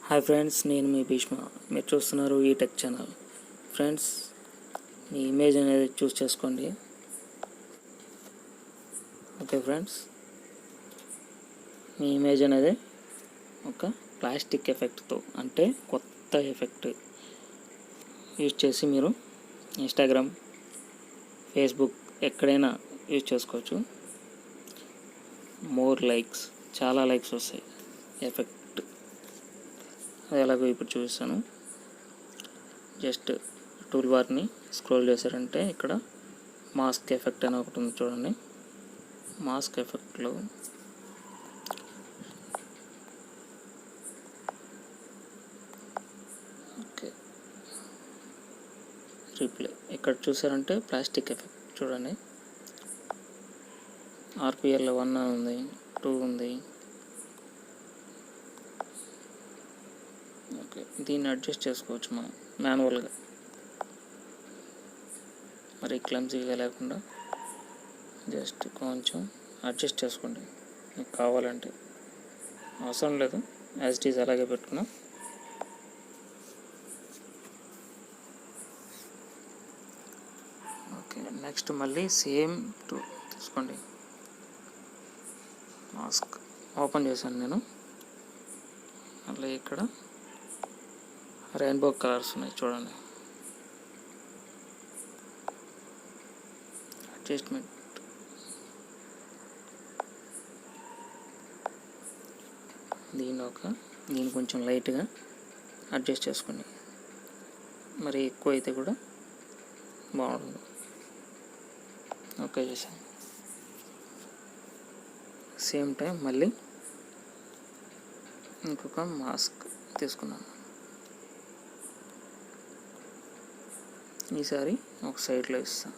Hi friends, నేను మీ భీష్మ. మీరు చూస్తున్నారు ఈటెక్ ఛానల్. ఫ్రెండ్స్, మీ ఇమేజ్ అనేది చూస్ చేసుకోండి. ఓకే ఫ్రెండ్స్, మీ ఇమేజ్ అనేది ఒక ప్లాస్టిక్ ఎఫెక్ట్తో, అంటే కొత్త ఎఫెక్ట్ యూజ్ చేసి మీరు ఇన్స్టాగ్రామ్, ఫేస్బుక్ ఎక్కడైనా యూజ్ చేసుకోవచ్చు. చాలా లైక్స్ వస్తాయి ఎఫెక్ట్. అది ఎలాగో ఇప్పుడు చూపిస్తాను. జస్ట్ టూల్ బార్ని స్క్రోల్ చేశారంటే ఇక్కడ మాస్క్ ఎఫెక్ట్ అని ఒకటి ఉంది చూడండి. మాస్క్ ఎఫెక్ట్లో ఓకే రీప్లే ఇక్కడ చూసారంటే ప్లాస్టిక్ ఎఫెక్ట్ చూడండి. ఆర్పిఎల్ 1 ఉంది, 2 ఉంది. ఓకే, దీన్ని అడ్జస్ట్ చేసుకోవచ్చు మనం మాన్యువల్గా, మరి క్లమ్జీగా లేకుండా జస్ట్ కొంచెం అడ్జస్ట్ చేసుకోండి. మీకు కావాలంటే, అవసరం లేదు, యాజ్ ఇట్ ఈజ్ అలాగే పెట్టుకున్నాం. ఓకే, నెక్స్ట్ మళ్ళీ సేమ్ తీసుకోండి. మాస్క్ ఓపెన్ చేశాను నేను. మళ్ళీ ఇక్కడ రెయిన్బో కలర్స్ ఉన్నాయి చూడండి. అడ్జస్ట్మెంట్ దీన్ని కొంచెం లైట్గా అడ్జస్ట్ చేసుకోండి. మరి ఎక్కువ అయితే కూడా బాగుంటుంది. ఓకే చేసాను. సేమ్ టైం మళ్ళీ ఇంకొక మాస్క్ తీసుకున్నాను. ఈసారి ఒక సైడ్లో ఇస్తాను.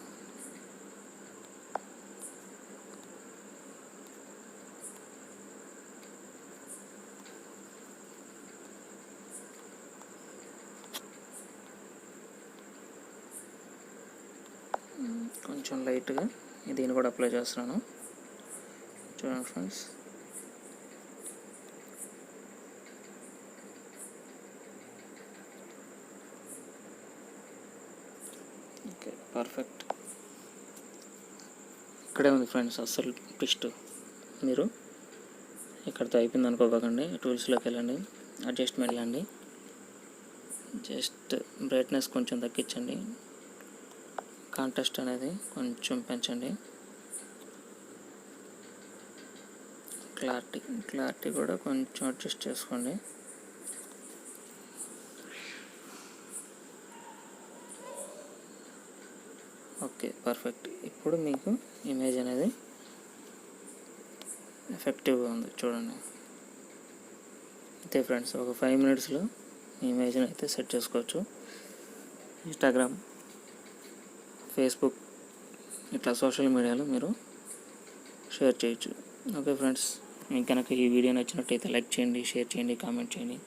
కొంచెం లైట్గా దీన్ని కూడా అప్లై చేస్తున్నాను చూడండి ఫ్రెండ్స్. Okay, perfect. ఇక్కడే ఉంది ఫ్రెండ్స్ అస్సలు ట్విస్ట్. మీరు ఇక్కడితో అయిపోయింది అనుకోకండి. టూల్స్లోకి వెళ్ళండి, అడ్జస్ట్మెంట్ వెళ్ళండి, జస్ట్ బ్రైట్నెస్ కొంచెం తగ్గించండి, కాంట్రాస్ట్ అనేది కొంచెం పెంచండి, క్లారిటీ కూడా కొంచెం అడ్జస్ట్ చేసుకోండి. Okay, perfect. ఇప్పుడు మీకు ఇమేజ్ అనేది ఎఫెక్టివ్గా ఉంది చూడండి. అంతే ఫ్రెండ్స్, ఒక 5 minutesలో మీ ఇమేజ్ని అయితే సెట్ చేసుకోవచ్చు. ఇన్స్టాగ్రామ్, ఫేస్బుక్ ఇట్లా సోషల్ మీడియాలో మీరు షేర్ చేయొచ్చు. ఓకే ఫ్రెండ్స్, మీకు కనుక ఈ వీడియో నచ్చినట్టయితే లైక్ చేయండి, షేర్ చేయండి, కామెంట్ చేయండి.